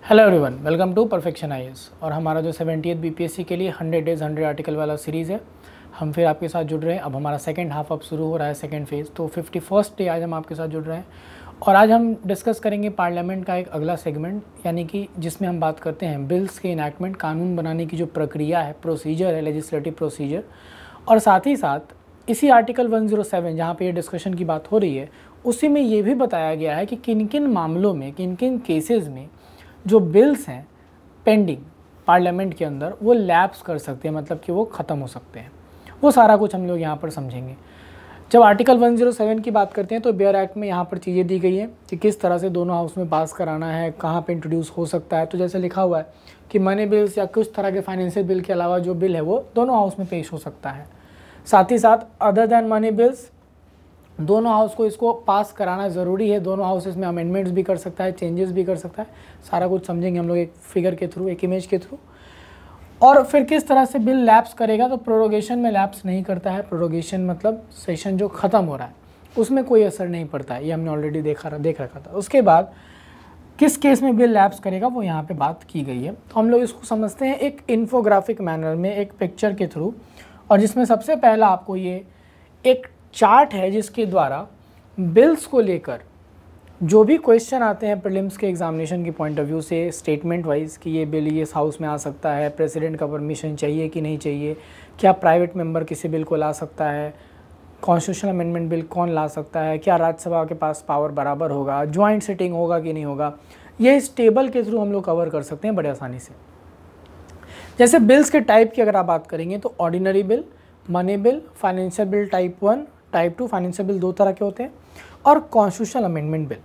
Hello everyone, welcome to perfection IAS. और हमारा जो 70th बीपीएससी के लिए 100 डेज 100 आर्टिकल वाला सीरीज़ है, हम फिर आपके साथ जुड़ रहे हैं। अब हमारा सेकंड हाफ अब शुरू हो रहा है, सेकंड फेज़। तो 51st डे आज हम आपके साथ जुड़ रहे हैं और आज हम डिस्कस करेंगे पार्लियामेंट का एक अगला सेगमेंट, यानी कि जिसमें हम बात करते हैं बिल्स के इनैक्टमेंट, कानून बनाने की जो प्रक्रिया है, प्रोसीजर है, लेजिस्लेटिव प्रोसीजर। और साथ ही साथ इसी आर्टिकल 107 जहाँ पे ये डिस्कशन की बात हो रही है, उसी में ये भी बताया गया है कि किन किन मामलों में, किन किन केसेस में जो बिल्स हैं पेंडिंग पार्लियामेंट के अंदर वो लैप्स कर सकते हैं, मतलब कि वो ख़त्म हो सकते हैं। वो सारा कुछ हम लोग यहाँ पर समझेंगे। जब आर्टिकल 107 की बात करते हैं तो बेयर एक्ट में यहाँ पर चीज़ें दी गई हैं कि किस तरह से दोनों हाउस में पास कराना है, कहाँ पे इंट्रोड्यूस हो सकता है। तो जैसे लिखा हुआ है कि मनी बिल्स या कुछ तरह के फाइनेंशियल बिल के अलावा जो बिल है वो दोनों हाउस में पेश हो सकता है। साथ ही साथ अदर दैन मनी बिल्स दोनों हाउस को इसको पास कराना ज़रूरी है। दोनों हाउसेस में अमेंडमेंट्स भी कर सकता है, चेंजेस भी कर सकता है। सारा कुछ समझेंगे हम लोग एक फिगर के थ्रू, एक इमेज के थ्रू। और फिर किस तरह से बिल लैप्स करेगा, तो प्रोरोगेशन में लैप्स नहीं करता है। प्रोरोगेशन मतलब सेशन जो ख़त्म हो रहा है उसमें कोई असर नहीं पड़ता है, ये हमने ऑलरेडी देख रखा था। उसके बाद किस केस में बिल लैप्स करेगा वो यहाँ पे बात की गई है। तो हम लोग इसको समझते हैं एक इन्फोग्राफिक मैनर में, एक पिक्चर के थ्रू। और जिसमें सबसे पहला आपको ये एक चार्ट है जिसके द्वारा बिल्स को लेकर जो भी क्वेश्चन आते हैं प्रीलिम्स के एग्जामिनेशन की पॉइंट ऑफ व्यू से, स्टेटमेंट वाइज कि ये बिल ये हाउस में आ सकता है, प्रेसिडेंट का परमिशन चाहिए कि नहीं चाहिए, क्या प्राइवेट मेंबर किसी बिल को ला सकता है, कॉन्स्टिट्यूशनल अमेंडमेंट बिल कौन ला सकता है, क्या राज्यसभा के पास पावर बराबर होगा, ज्वाइंट सिटिंग होगा कि नहीं होगा, ये इस टेबल के थ्रू हम लोग कवर कर सकते हैं बड़े आसानी से। जैसे बिल्स के टाइप की अगर आप बात करेंगे तो ordinary bill, money bill, financial bill type 1, type 2 financial bill दो तरह के होते हैं, और कॉन्स्टिट्यूशनल अमेंडमेंट बिल।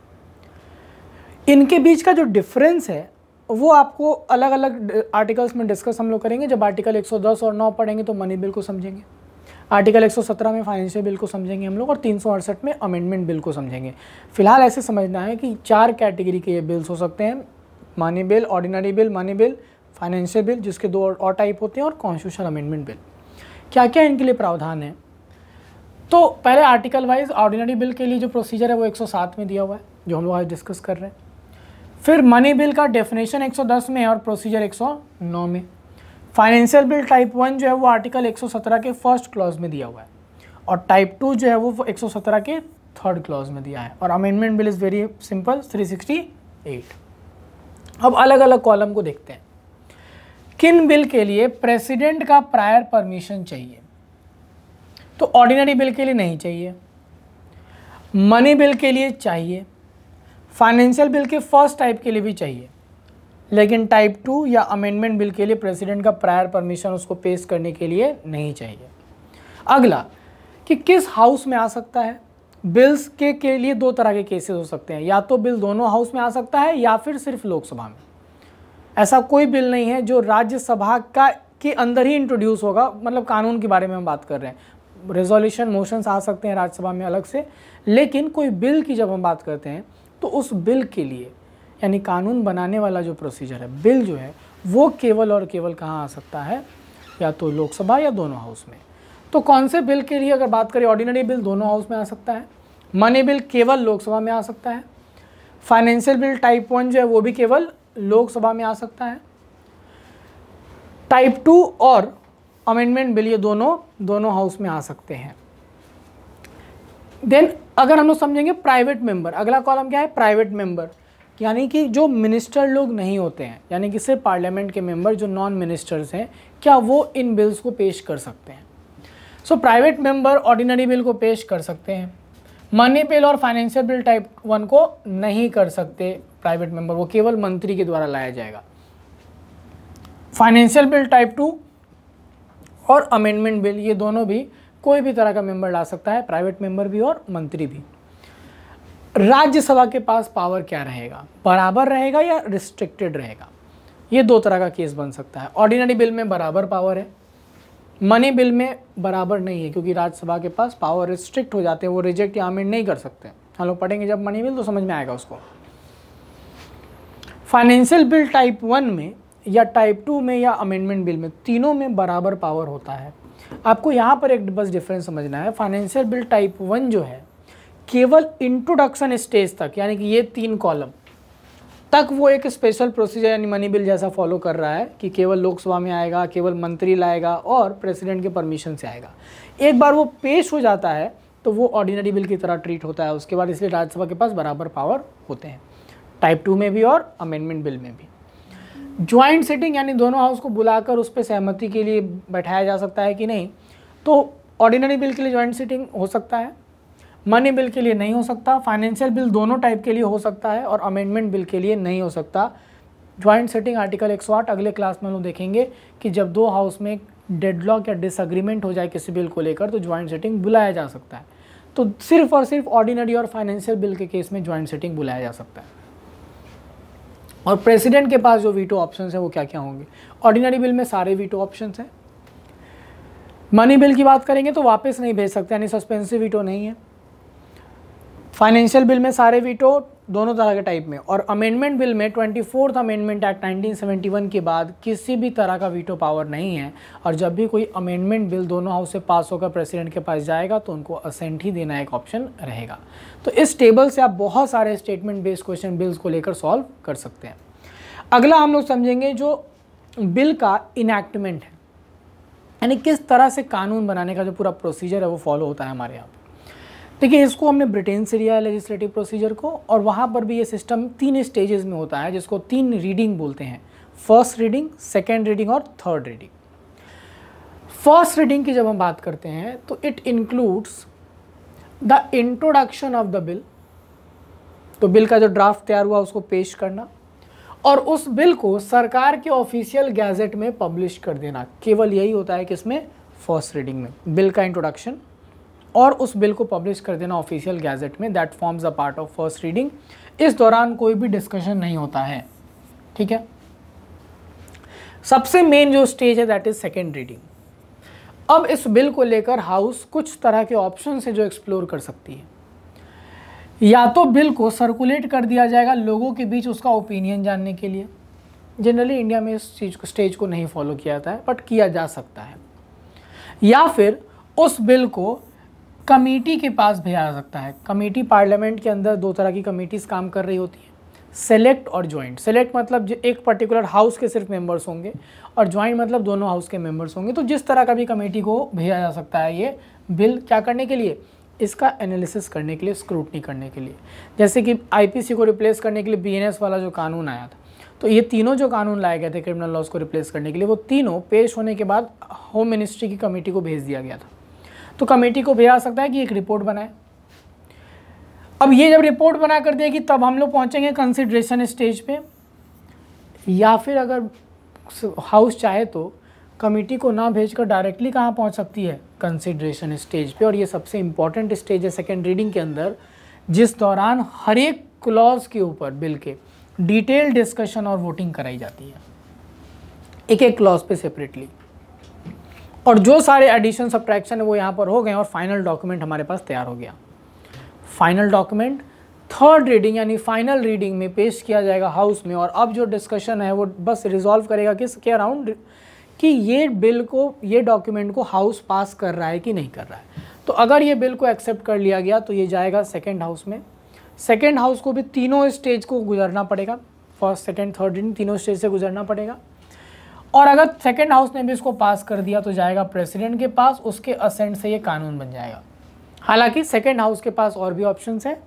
इनके बीच का जो डिफरेंस है वो आपको अलग अलग आर्टिकल्स में डिस्कस हम लोग करेंगे। जब आर्टिकल 110 और 9 पढ़ेंगे तो मनी बिल को समझेंगे, आर्टिकल 117 में फाइनेंशियल बिल को समझेंगे हम लोग, और 368 में अमेंडमेंट बिल को समझेंगे। फिलहाल ऐसे समझना है कि 4 कैटेगरी के ये बिल्स हो सकते हैं: money bill, ordinary bill, money bill, financial bill जिसके 2 और टाइप होते हैं, और कॉन्स्टिट्यूशनल अमेंडमेंट बिल। क्या क्या इनके लिए प्रावधान है? तो पहले आर्टिकल वाइज ऑर्डिनरी बिल के लिए जो प्रोसीजर है वो 107 में दिया हुआ है, जो हम लोग आज डिस्कस कर रहे हैं। फिर मनी बिल का डेफिनेशन 110 में है और प्रोसीजर 109 में। फाइनेंशियल बिल टाइप 1 जो है वो आर्टिकल 117 के फर्स्ट क्लॉज में दिया हुआ है, और टाइप 2 जो है वो 117 के थर्ड क्लॉज में दिया है। और amendment bill is very simple, 368। अब अलग अलग कॉलम को देखते हैं। किन बिल के लिए प्रेसिडेंट का प्रायर परमिशन चाहिए? तो ऑर्डिनरी बिल के लिए नहीं चाहिए, मनी बिल के लिए चाहिए, फाइनेंशियल बिल के फर्स्ट टाइप के लिए भी चाहिए, लेकिन टाइप 2 या अमेंडमेंट बिल के लिए प्रेसिडेंट का प्रायर परमिशन उसको पेश करने के लिए नहीं चाहिए। अगला कि किस हाउस में आ सकता है? बिल्स के लिए 2 तरह के केसेस हो सकते हैं, या तो बिल दोनों हाउस में आ सकता है या फिर सिर्फ लोकसभा में। ऐसा कोई बिल नहीं है जो राज्यसभा का के अंदर ही इंट्रोड्यूस होगा, मतलब कानून के बारे में हम बात कर रहे हैं। रेजोल्यूशन मोशंस आ सकते हैं राज्यसभा में अलग से, लेकिन कोई बिल की जब हम बात करते हैं तो उस बिल के लिए, यानी कानून बनाने वाला जो प्रोसीजर है, बिल जो है वो केवल और केवल कहाँ आ सकता है? या तो लोकसभा या दोनों हाउस में। तो कौन से बिल के लिए अगर बात करें, ऑर्डिनरी बिल दोनों हाउस में आ सकता है, मनी बिल केवल लोकसभा में आ सकता है, फाइनेंशियल बिल टाइप 1 जो है वो भी केवल लोकसभा में आ सकता है, टाइप 2 और अमेंडमेंट बिल ये दोनों हाउस में आ सकते हैं। देन अगर हम लोग समझेंगे प्राइवेट मेंबर, अगला कॉलम क्या है? प्राइवेट मेंबर, यानी कि जो मिनिस्टर लोग नहीं होते हैं, यानी कि सिर्फ पार्लियामेंट के मेंबर जो नॉन मिनिस्टर्स हैं, क्या वो इन बिल्स को पेश कर सकते हैं? So private member ordinary bill को पेश कर सकते हैं, मनी बिल और फाइनेंशियल बिल टाइप 1 को नहीं कर सकते प्राइवेट मेंबर, वो केवल मंत्री के द्वारा लाया जाएगा। फाइनेंशियल बिल टाइप 2 और अमेंडमेंट बिल ये दोनों भी कोई भी तरह का मेंबर ला सकता है, प्राइवेट मेंबर भी और मंत्री भी। राज्यसभा के पास पावर क्या रहेगा? बराबर रहेगा या रिस्ट्रिक्टेड रहेगा? ये 2 तरह का केस बन सकता है। ऑर्डिनरी बिल में बराबर पावर है, मनी बिल में बराबर नहीं है, क्योंकि राज्यसभा के पास पावर रिस्ट्रिक्ट हो जाते हैं, वो रिजेक्ट या अमेंड नहीं कर सकते। हम लोग पढ़ेंगे जब मनी बिल तो समझ में आएगा उसको। फाइनेंशियल बिल टाइप 1 में या टाइप 2 में या अमेंडमेंट बिल में, तीनों में बराबर पावर होता है। आपको यहाँ पर एक बस डिफरेंस समझना है। फाइनेंशियल बिल टाइप 1 जो है केवल इंट्रोडक्शन स्टेज तक, यानी कि ये 3 कॉलम तक वो एक स्पेशल प्रोसीजर यानी मनी बिल जैसा फॉलो कर रहा है कि केवल लोकसभा में आएगा, केवल मंत्री लाएगा और प्रेसिडेंट के परमिशन से आएगा। एक बार वो पेश हो जाता है तो वो ऑर्डिनरी बिल की तरह ट्रीट होता है उसके बाद, इसलिए राज्यसभा के पास बराबर पावर होते हैं, टाइप 2 में भी और अमेंडमेंट बिल में भी। ज्वाइंट सिटिंग यानी दोनों हाउस को बुलाकर उस पर सहमति के लिए बैठाया जा सकता है कि नहीं, तो ऑर्डिनरी बिल के लिए ज्वाइंट सिटिंग हो सकता है, मनी बिल के लिए नहीं हो सकता, फाइनेंशियल बिल दोनों टाइप के लिए हो सकता है और अमेंडमेंट बिल के लिए नहीं हो सकता। ज्वाइंट सिटिंग आर्टिकल 108 अगले क्लास में हम लोग देखेंगे कि जब दो हाउस में डेडलॉक या डिसएग्रीमेंट हो जाए किसी बिल को लेकर तो ज्वाइंट सिटिंग बुलाया जा सकता है। तो सिर्फ और सिर्फ ऑर्डिनरी और फाइनेंशियल बिल के केस में ज्वाइंट सिटिंग बुलाया जा सकता है। और प्रेसिडेंट के पास जो वीटो ऑप्शंस हैं वो क्या क्या होंगे? ऑर्डिनरी बिल में सारे वीटो ऑप्शंस हैं। मनी बिल की बात करेंगे तो वापस नहीं भेज सकते यानी सस्पेंसिव वीटो नहीं है। फाइनेंशियल बिल में सारे वीटो दोनों तरह के टाइप में, और अमेंडमेंट बिल में 24th अमेंडमेंट एक्ट 1971 के बाद किसी भी तरह का वीटो पावर नहीं है। और जब भी कोई अमेंडमेंट बिल दोनों हाउस से पास होकर प्रेसिडेंट के पास जाएगा तो उनको असेंट ही देना एक ऑप्शन रहेगा। तो इस टेबल से आप बहुत सारे स्टेटमेंट बेस्ड क्वेश्चन बिल्स को लेकर सॉल्व कर सकते हैं। अगला हम लोग समझेंगे जो बिल का इनैक्टमेंट है, यानी किस तरह से कानून बनाने का जो पूरा प्रोसीजर है वो फॉलो होता है हमारे यहाँ पे। देखिए, इसको हमने ब्रिटेन से लिया है लेजिस्लेटिव प्रोसीजर को, और वहाँ पर भी ये सिस्टम 3 स्टेजेस में होता है जिसको 3 रीडिंग बोलते हैं, फर्स्ट रीडिंग, सेकेंड रीडिंग और थर्ड रीडिंग। फर्स्ट रीडिंग की जब हम बात करते हैं तो it includes the introduction of the bill, तो बिल का जो ड्राफ्ट तैयार हुआ उसको पेश करना और उस बिल को सरकार के ऑफिशियल गैजेट में पब्लिश कर देना। केवल यही होता है कि इसमें फर्स्ट रीडिंग में बिल का इंट्रोडक्शन और उस बिल को पब्लिश कर देना ऑफिशियल गैजेट में, that forms a part of first reading. इस दौरान कोई भी डिस्कशन नहीं होता है, ठीक है। सबसे मेन जो स्टेज है दैट इज सेकेंड रीडिंग। अब इस बिल को लेकर हाउस कुछ तरह के ऑप्शन है जो एक्सप्लोर कर सकती है। या तो बिल को सर्कुलेट कर दिया जाएगा लोगों के बीच उसका ओपिनियन जानने के लिए, जनरली इंडिया में इस चीज को स्टेज को नहीं फॉलो किया जाता है बट किया जा सकता है। या फिर उस बिल को कमेटी के पास भेजा जा सकता है। कमेटी पार्लियामेंट के अंदर 2 तरह की कमेटीज काम कर रही होती है, सेलेक्ट और ज्वाइंट। सेलेक्ट मतलब एक पर्टिकुलर हाउस के सिर्फ मेंबर्स होंगे और ज्वाइंट मतलब दोनों हाउस के मेंबर्स होंगे। तो जिस तरह का भी कमेटी को भेजा जा सकता है ये बिल क्या करने के लिए, इसका एनालिसिस करने के लिए, स्क्रूटनी करने के लिए। जैसे कि आईपीसी को रिप्लेस करने के लिए बीएनएस वाला जो कानून आया था, तो ये तीनों जो कानून लाए गए थे क्रिमिनल लॉज को रिप्लेस करने के लिए, वो तीनों पेश होने के बाद होम मिनिस्ट्री की कमेटी को भेज दिया गया था। तो कमेटी को भेजा सकता है कि एक रिपोर्ट बनाए। अब ये जब रिपोर्ट बना कर देगी तब हम लोग पहुंचेंगे कंसिडरेशन स्टेज पे, या फिर अगर हाउस चाहे तो कमेटी को ना भेजकर डायरेक्टली कहाँ पहुंच सकती है, कंसिडरेशन स्टेज पे। और ये सबसे इंपॉर्टेंट स्टेज है सेकेंड रीडिंग के अंदर, जिस दौरान हर एक क्लॉज के ऊपर बिल के डिटेल डिस्कशन और वोटिंग कराई जाती है, एक एक क्लॉज पे सेपरेटली। और जो सारे एडिशन सब्ट्रैक्शन है वो यहाँ पर हो गए और फाइनल डॉक्यूमेंट हमारे पास तैयार हो गया। फाइनल डॉक्यूमेंट थर्ड रीडिंग यानी फाइनल रीडिंग में पेश किया जाएगा हाउस में, और अब जो डिस्कशन है वो बस रिजॉल्व करेगा किसके अराउंड, कि ये बिल को, ये डॉक्यूमेंट को हाउस पास कर रहा है कि नहीं कर रहा है। तो अगर ये बिल को एक्सेप्ट कर लिया गया तो ये जाएगा सेकेंड हाउस में। सेकेंड हाउस को भी तीनों स्टेज को गुजरना पड़ेगा, फर्स्ट सेकेंड थर्ड रीडिंग तीनों स्टेज से गुजरना पड़ेगा। और अगर सेकेंड हाउस ने भी इसको पास कर दिया तो जाएगा प्रेसिडेंट के पास, उसके असेंट से ये कानून बन जाएगा। हालांकि सेकेंड हाउस के पास और भी ऑप्शंस हैं।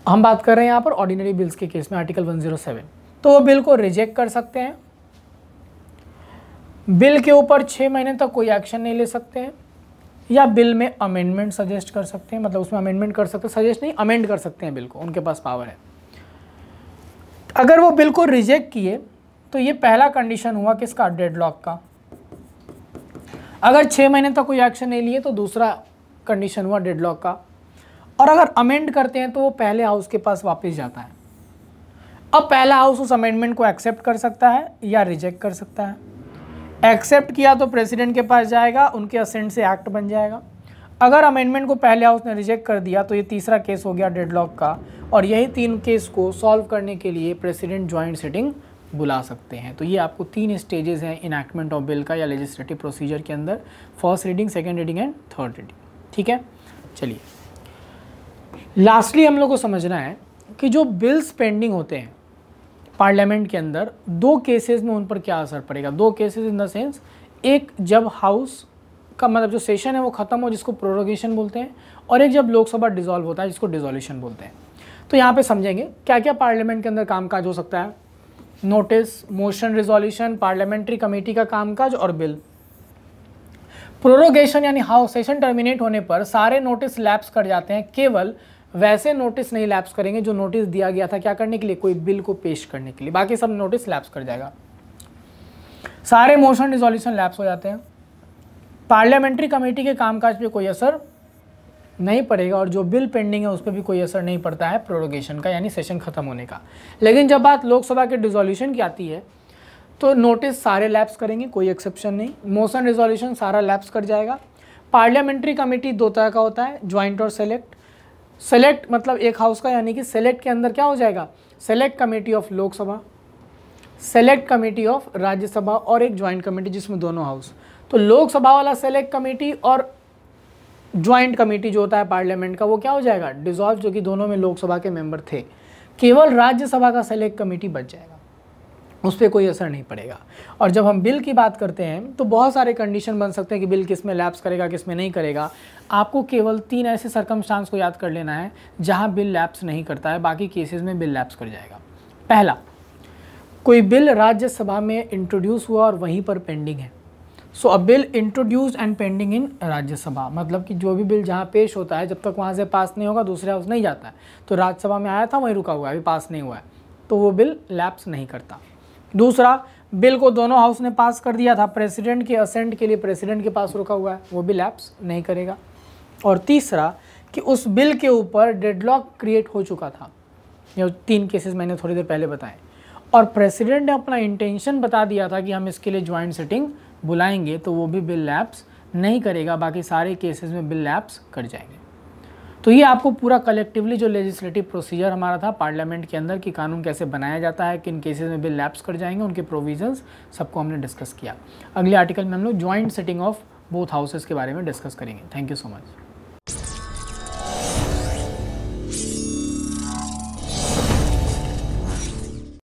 हम बात कर रहे हैं यहाँ पर ऑर्डिनरी बिल्स के केस में आर्टिकल 107, तो वो बिल को रिजेक्ट कर सकते हैं, बिल के ऊपर 6 महीने तक कोई एक्शन नहीं ले सकते हैं, या बिल में अमेंडमेंट सजेस्ट कर सकते हैं, मतलब उसमें अमेंडमेंट कर सकते हैं, सजेस्ट नहीं अमेंड कर सकते हैं बिल को, उनके पास पावर है। अगर वो बिल को रिजेक्ट किए तो ये पहला कंडीशन हुआ किसका, डेडलॉक का। अगर 6 महीने तक कोई एक्शन नहीं लिए तो दूसरा कंडीशन हुआ डेडलॉक का। और अगर अमेंड करते हैं तो वो पहले हाउस के पास वापस जाता है। अब पहला हाउस उस अमेंडमेंट को एक्सेप्ट कर सकता है या रिजेक्ट कर सकता है। एक्सेप्ट किया तो प्रेसिडेंट के पास जाएगा, उनके असेंट से एक्ट बन जाएगा। अगर अमेंडमेंट को पहले हाउस ने रिजेक्ट कर दिया तो ये तीसरा केस हो गया डेडलॉक का, और यही 3 केस को सॉल्व करने के लिए प्रेसिडेंट ज्वाइंट सिटिंग बुला सकते हैं। तो ये आपको 3 स्टेजेस हैं इनैक्टमेंट ऑफ बिल का या लेजिस्लेटिव प्रोसीजर के अंदर, first reading, second reading and third reading, ठीक है। चलिए लास्टली हम लोग को समझना है कि जो बिल्स पेंडिंग होते हैं पार्लियामेंट के अंदर, दो केसेस में उन पर क्या असर पड़ेगा। दो केसेस इन द सेंस, एक जब हाउस का मतलब जो सेशन है वो ख़त्म हो, जिसको प्रोरोगेशन बोलते हैं, और एक जब लोकसभा डिसॉल्व होता है, जिसको डिसोल्यूशन बोलते हैं। तो यहाँ पे समझेंगे क्या क्या पार्लियामेंट के अंदर कामकाज हो सकता है। Notice, motion, resolution, parliamentary committee का कामकाज और बिल। प्रोरोगेशन यानी हाउस सेशन टर्मिनेट होने पर सारे नोटिस लैप्स कर जाते हैं, केवल वैसे नोटिस नहीं लैप्स करेंगे जो नोटिस दिया गया था क्या करने के लिए, कोई बिल को पेश करने के लिए, बाकी सब नोटिस लैप्स कर जाएगा। सारे मोशन रिजोल्यूशन लैप्स हो जाते हैं। पार्लियामेंट्री कमेटी के कामकाज पे कोई असर नहीं पड़ेगा और जो बिल पेंडिंग है उस पर भी कोई असर नहीं पड़ता है प्रोरोगेशन का, यानी सेशन खत्म होने का। लेकिन जब बात लोकसभा के डिसोल्यूशन की आती है तो नोटिस सारे लैप्स करेंगे, कोई एक्सेप्शन नहीं। मोशन रिजोल्यूशन सारा लैप्स कर जाएगा। पार्लियामेंट्री कमेटी दो तरह का होता है, ज्वाइंट और सेलेक्ट। सेलेक्ट मतलब एक हाउस का, यानी कि सेलेक्ट के अंदर क्या हो जाएगा, select committee of Lok Sabha, select committee of Rajya Sabha और एक ज्वाइंट कमेटी जिसमें दोनों हाउस। तो लोकसभा वाला सेलेक्ट कमेटी और ज्वाइंट कमेटी जो होता है पार्लियामेंट का, वो क्या हो जाएगा, डिसॉल्व, जो कि दोनों में लोकसभा के मेंबर थे। केवल राज्यसभा का सेलेक्ट कमेटी बच जाएगा, उस पर कोई असर नहीं पड़ेगा। और जब हम बिल की बात करते हैं तो बहुत सारे कंडीशन बन सकते हैं कि बिल किस में लैप्स करेगा, किस में नहीं करेगा। आपको केवल 3 ऐसे सर्कमस्टांस को याद कर लेना है जहां बिल लैप्स नहीं करता है, बाकी केसेस में बिल लैप्स कर जाएगा। पहला, कोई बिल राज्यसभा में इंट्रोड्यूस हुआ और वहीं पर पेंडिंग है। So a bill introduced and pending in Rajya Sabha, मतलब कि जो भी बिल जहाँ पेश होता है जब तक वहाँ से पास नहीं होगा दूसरे हाउस नहीं जाता है। तो राज्यसभा में आया था वहीं रुका हुआ है, अभी पास नहीं हुआ है, तो वो बिल लैप्स नहीं करता। दूसरा, बिल को दोनों हाउस ने पास कर दिया था, प्रेसिडेंट के असेंट के लिए प्रेसिडेंट के पास रुका हुआ है, वो भी लैप्स नहीं करेगा। और तीसरा, कि उस बिल के ऊपर डेडलॉक क्रिएट हो चुका था, ये 3 केसेस मैंने थोड़ी देर पहले बताए, और प्रेसिडेंट ने अपना इंटेंशन बता दिया था कि हम इसके लिए ज्वाइंट सिटिंग बुलाएंगे, तो वो भी बिल लैप्स नहीं करेगा, बाकी सारे केसेस में बिल लैप्स कर जाएंगे। तो ये आपको पूरा कलेक्टिवली जो लेजिस्लेटिव प्रोसीजर हमारा था पार्लियामेंट के अंदर कि कानून कैसे बनाया जाता है, किन केसेस में बिल लैप्स कर जाएंगे, उनके प्रोविजंस सबको हमने डिस्कस किया। अगले आर्टिकल में हम लोग joint sitting of both houses के बारे में डिस्कस करेंगे। Thank you so much.